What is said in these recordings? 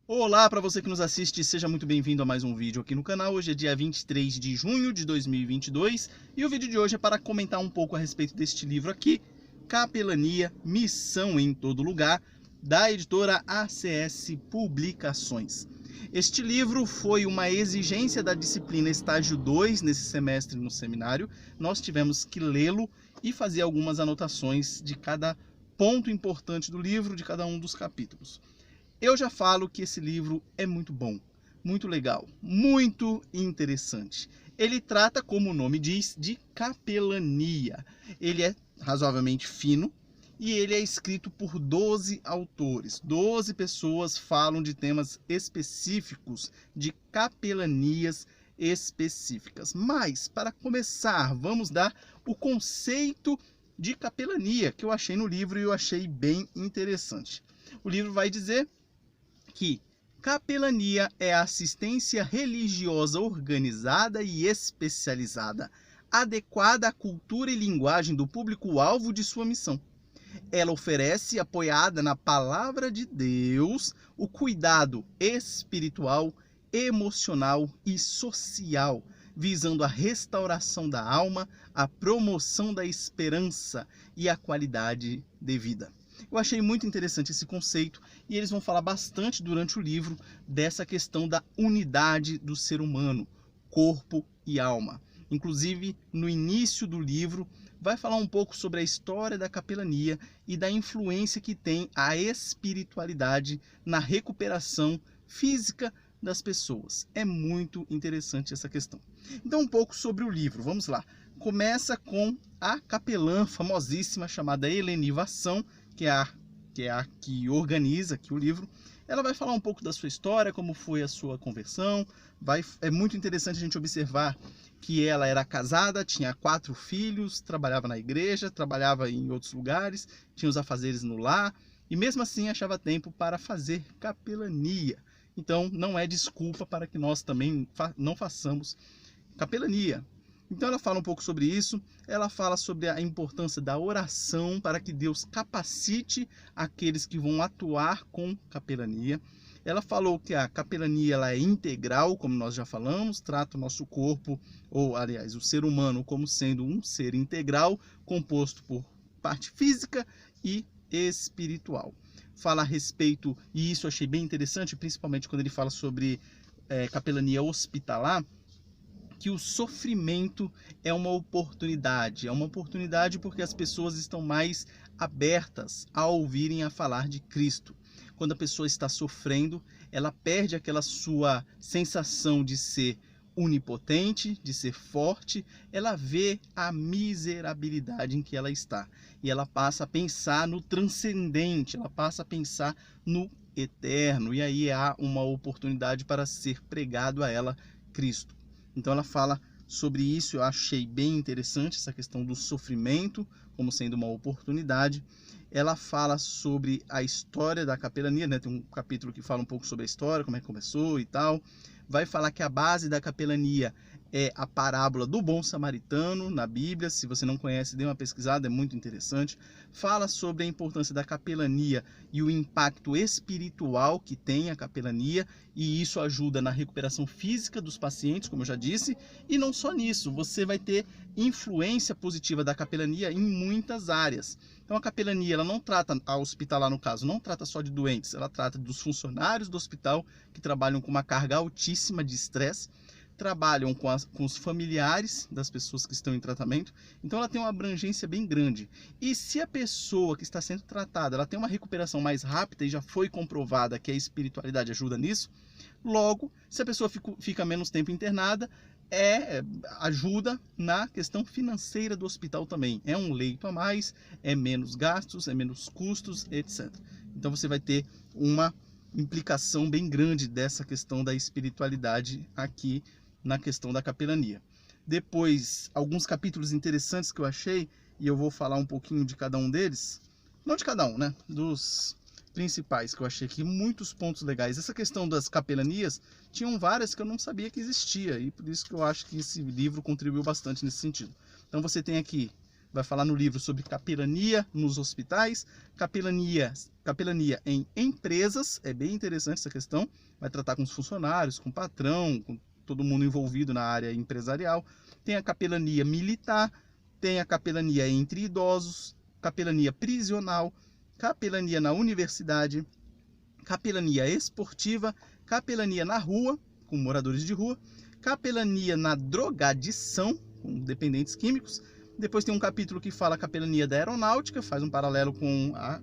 Olá para você que nos assiste, seja muito bem-vindo a mais um vídeo aqui no canal. Hoje é dia 23 de junho de 2022 e o vídeo de hoje é para comentar um pouco a respeito deste livro aqui, Capelania, Missão em Todo Lugar, da editora ACS Publicações. Este livro foi uma exigência da disciplina Estágio 2 nesse semestre no seminário. Nós tivemos que lê-lo e fazer algumas anotações de cada ponto importante do livro, de cada um dos capítulos. Eu já falo que esse livro é muito bom, muito legal, muito interessante. Ele trata, como o nome diz, de capelania. Ele é razoavelmente fino e ele é escrito por 12 autores. 12 pessoas falam de temas específicos, de capelanias específicas. Mas, para começar, vamos dar o conceito de capelania que eu achei no livro e eu achei bem interessante. O livro vai dizer que capelania é a assistência religiosa organizada e especializada, adequada à cultura e linguagem do público-alvo de sua missão. Ela oferece, apoiada na palavra de Deus, o cuidado espiritual, emocional e social, visando a restauração da alma, a promoção da esperança e a qualidade de vida. Eu achei muito interessante esse conceito e eles vão falar bastante durante o livro dessa questão da unidade do ser humano, corpo e alma. Inclusive, no início do livro, vai falar um pouco sobre a história da capelania e da influência que tem a espiritualidade na recuperação física das pessoas. É muito interessante essa questão. Então, um pouco sobre o livro, vamos lá. Começa com a capelã famosíssima chamada Helenivação, que é a que organiza aqui o livro. Ela vai falar um pouco da sua história, como foi a sua conversão. É muito interessante a gente observar que ela era casada, tinha 4 filhos, trabalhava na igreja, trabalhava em outros lugares, tinha os afazeres no lar, e mesmo assim achava tempo para fazer capelania. Então não é desculpa para que nós também não façamos capelania. Então ela fala um pouco sobre isso, ela fala sobre a importância da oração para que Deus capacite aqueles que vão atuar com capelania. Ela falou que a capelania ela é integral, como nós já falamos, trata o nosso corpo, ou aliás, o ser humano como sendo um ser integral, composto por parte física e espiritual. Fala a respeito, e isso eu achei bem interessante, principalmente quando ele fala sobre capelania hospitalar, que o sofrimento é uma oportunidade porque as pessoas estão mais abertas a ouvirem a falar de Cristo. Quando a pessoa está sofrendo, ela perde aquela sua sensação de ser onipotente, de ser forte, ela vê a miserabilidade em que ela está e ela passa a pensar no transcendente, ela passa a pensar no eterno, e aí há uma oportunidade para ser pregado a ela Cristo. Então ela fala sobre isso, eu achei bem interessante essa questão do sofrimento como sendo uma oportunidade. Ela fala sobre a história da capelania, né? Tem um capítulo que fala um pouco sobre a história, como é que começou e tal. Vai falar que a base da capelania é a parábola do bom samaritano na Bíblia. Se você não conhece, dê uma pesquisada, é muito interessante. Fala sobre a importância da capelania e o impacto espiritual que tem a capelania, e isso ajuda na recuperação física dos pacientes, como eu já disse. E não só nisso, você vai ter influência positiva da capelania em muitas áreas. Então a capelania, ela não trata, a hospitalar no caso, não trata só de doentes, ela trata dos funcionários do hospital que trabalham com uma carga altíssima de estresse, trabalham com os familiares das pessoas que estão em tratamento. Então ela tem uma abrangência bem grande. E se a pessoa que está sendo tratada, ela tem uma recuperação mais rápida e já foi comprovada que a espiritualidade ajuda nisso, logo, se a pessoa fica menos tempo internada, ajuda na questão financeira do hospital também. É um leito a mais, é menos gastos, é menos custos, etc. Então você vai ter uma implicação bem grande dessa questão da espiritualidade aqui na questão da capelania. Depois, alguns capítulos interessantes que eu achei, e eu vou falar um pouquinho de cada um deles. Não de cada um, né? Dos principais que eu achei aqui, muitos pontos legais. Essa questão das capelanias, tinham várias que eu não sabia que existia, e por isso que eu acho que esse livro contribuiu bastante nesse sentido. Então você tem aqui Vai falar no livro sobre capelania nos hospitais, capelania em empresas, é bem interessante essa questão, vai tratar com os funcionários, com o patrão, com todo mundo envolvido na área empresarial. Tem a capelania militar, tem a capelania entre idosos, capelania prisional, capelania na universidade, capelania esportiva, capelania na rua, com moradores de rua, capelania na drogadição, com dependentes químicos. Depois tem um capítulo que fala a capelania da aeronáutica, faz um paralelo com a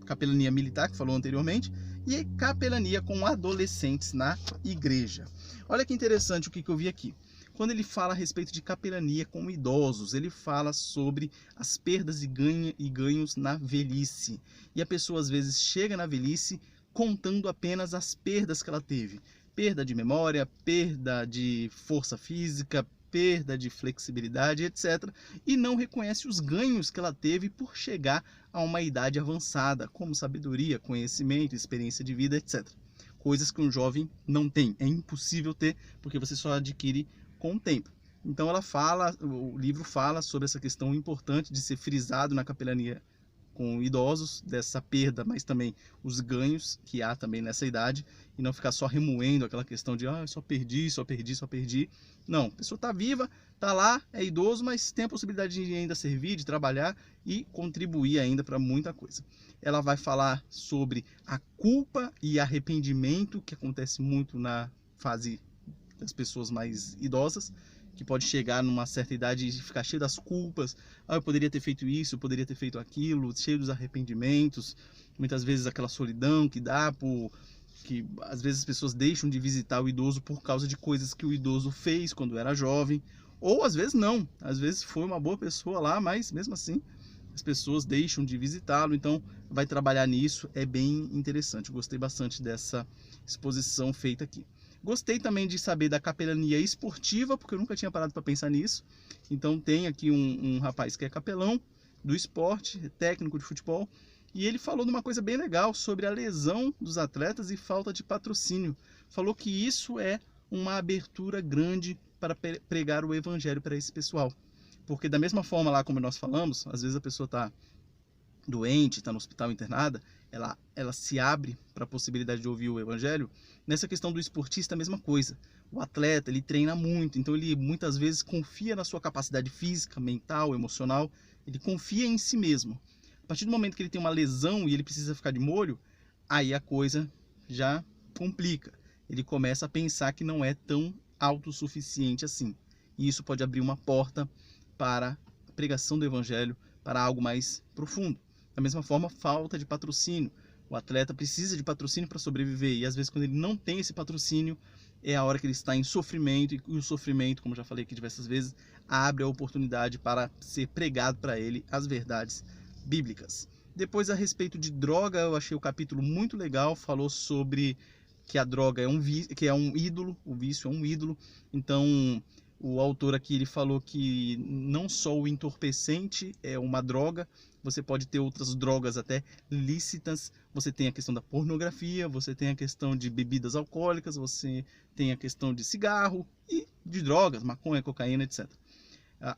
capelania militar que falou anteriormente, e capelania com adolescentes na igreja. Olha que interessante o que eu vi aqui. Quando ele fala a respeito de capelania com idosos, ele fala sobre as perdas e ganhos na velhice. E a pessoa às vezes chega na velhice contando apenas as perdas que ela teve. Perda de memória, perda de força física, perda de flexibilidade, etc. E não reconhece os ganhos que ela teve por chegar a uma idade avançada, como sabedoria, conhecimento, experiência de vida, etc. Coisas que um jovem não tem, é impossível ter, porque você só adquire com o tempo. Então o livro fala sobre essa questão importante de ser frisado na capelania com idosos, dessa perda, mas também os ganhos que há também nessa idade, e não ficar só remoendo aquela questão de só perdi. Não, a pessoa está viva, está lá, é idoso, mas tem a possibilidade de ainda servir, de trabalhar e contribuir ainda para muita coisa. Ela vai falar sobre a culpa e arrependimento, que acontece muito na fase das pessoas mais idosas, que pode chegar numa certa idade e ficar cheio das culpas. Eu poderia ter feito isso, eu poderia ter feito aquilo, cheio dos arrependimentos. Muitas vezes aquela solidão que dá que às vezes as pessoas deixam de visitar o idoso por causa de coisas que o idoso fez quando era jovem, ou às vezes não, às vezes foi uma boa pessoa lá, mas mesmo assim as pessoas deixam de visitá-lo. Então vai trabalhar nisso, é bem interessante. Eu gostei bastante dessa exposição feita aqui. Gostei também de saber da capelania esportiva, porque eu nunca tinha parado para pensar nisso. Então tem aqui um rapaz que é capelão do esporte, técnico de futebol, e ele falou de uma coisa bem legal sobre a lesão dos atletas e falta de patrocínio. Falou que isso é uma abertura grande para pregar o evangelho para esse pessoal. Porque da mesma forma lá como nós falamos, às vezes a pessoa está doente, está no hospital internada, ela se abre para a possibilidade de ouvir o evangelho. Nessa questão do esportista, a mesma coisa. O atleta, ele treina muito, então ele muitas vezes confia na sua capacidade física, mental, emocional, ele confia em si mesmo. A partir do momento que ele tem uma lesão e ele precisa ficar de molho, aí a coisa já complica. Ele começa a pensar que não é tão autossuficiente assim. E isso pode abrir uma porta para a pregação do evangelho, para algo mais profundo. Da mesma forma, falta de patrocínio. O atleta precisa de patrocínio para sobreviver, e às vezes quando ele não tem esse patrocínio, é a hora que ele está em sofrimento, e o sofrimento, como já falei aqui diversas vezes, abre a oportunidade para ser pregado para ele as verdades bíblicas. Depois, a respeito de droga, eu achei o capítulo muito legal, falou sobre que a droga é um ídolo, o vício é um ídolo. Então o autor aqui ele falou que não só o entorpecente é uma droga, você pode ter outras drogas até lícitas. Você tem a questão da pornografia, você tem a questão de bebidas alcoólicas, você tem a questão de cigarro e de drogas, maconha, cocaína, etc.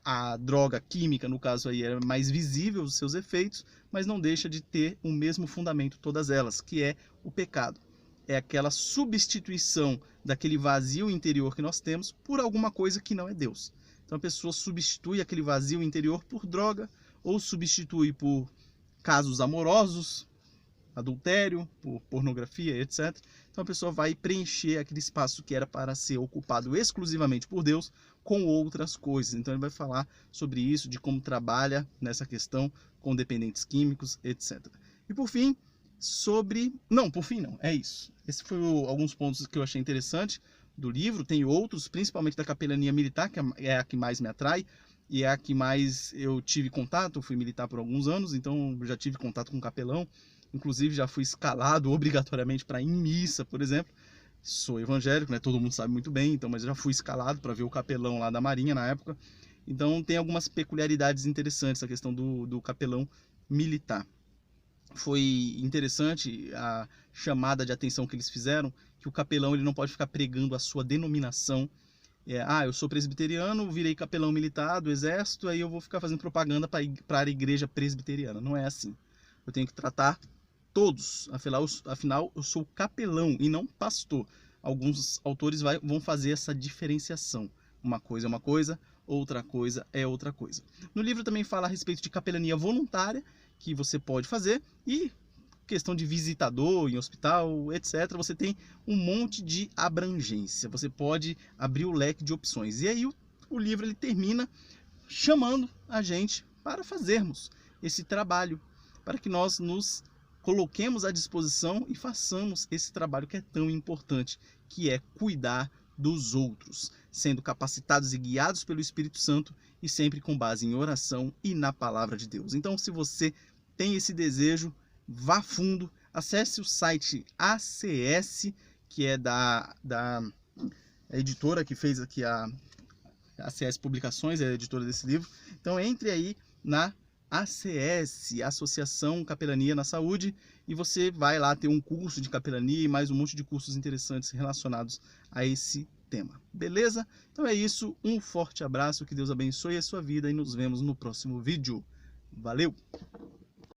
A droga química, no caso aí, é mais visível os seus efeitos, mas não deixa de ter o mesmo fundamento todas elas, que é o pecado. É aquela substituição daquele vazio interior que nós temos por alguma coisa que não é Deus. Então a pessoa substitui aquele vazio interior por droga, ou substitui por casos amorosos, adultério, por pornografia, etc. Então a pessoa vai preencher aquele espaço que era para ser ocupado exclusivamente por Deus com outras coisas. Então ele vai falar sobre isso, de como trabalha nessa questão com dependentes químicos, etc. E por fim, é isso. Esses foram alguns pontos que eu achei interessante do livro. Tem outros, principalmente da capelania militar, que é a que mais me atrai, e é a que mais eu tive contato. Eu fui militar por alguns anos, então já tive contato com capelão. Inclusive já fui escalado obrigatoriamente para ir em missa, por exemplo. Sou evangélico, né? Todo mundo sabe muito bem, então, mas eu já fui escalado para ver o capelão lá da Marinha na época. Então tem algumas peculiaridades interessantes a questão do capelão militar. Foi interessante a chamada de atenção que eles fizeram, que o capelão ele não pode ficar pregando a sua denominação eu sou presbiteriano, virei capelão militar do exército, aí eu vou ficar fazendo propaganda para a igreja presbiteriana. Não é assim. Eu tenho que tratar todos. Afinal, eu sou capelão e não pastor. Alguns autores vão fazer essa diferenciação. Uma coisa é uma coisa, outra coisa é outra coisa. No livro também fala a respeito de capelania voluntária, que você pode fazer, e questão de visitador em hospital, etc. Você tem um monte de abrangência. Você pode abrir o leque de opções. E aí o livro ele termina chamando a gente para fazermos esse trabalho, para que nós nos coloquemos à disposição e façamos esse trabalho que é tão importante, que é cuidar dos outros, sendo capacitados e guiados pelo Espírito Santo e sempre com base em oração e na palavra de Deus. Então, se você tem esse desejo, vá fundo, acesse o site ACS, que é da editora que fez aqui a ACS Publicações, é a editora desse livro. Então entre aí na ACS, Associação Capelania na Saúde, e você vai lá ter um curso de capelania e mais um monte de cursos interessantes relacionados a esse tema. Beleza? Então é isso, um forte abraço, que Deus abençoe a sua vida e nos vemos no próximo vídeo. Valeu!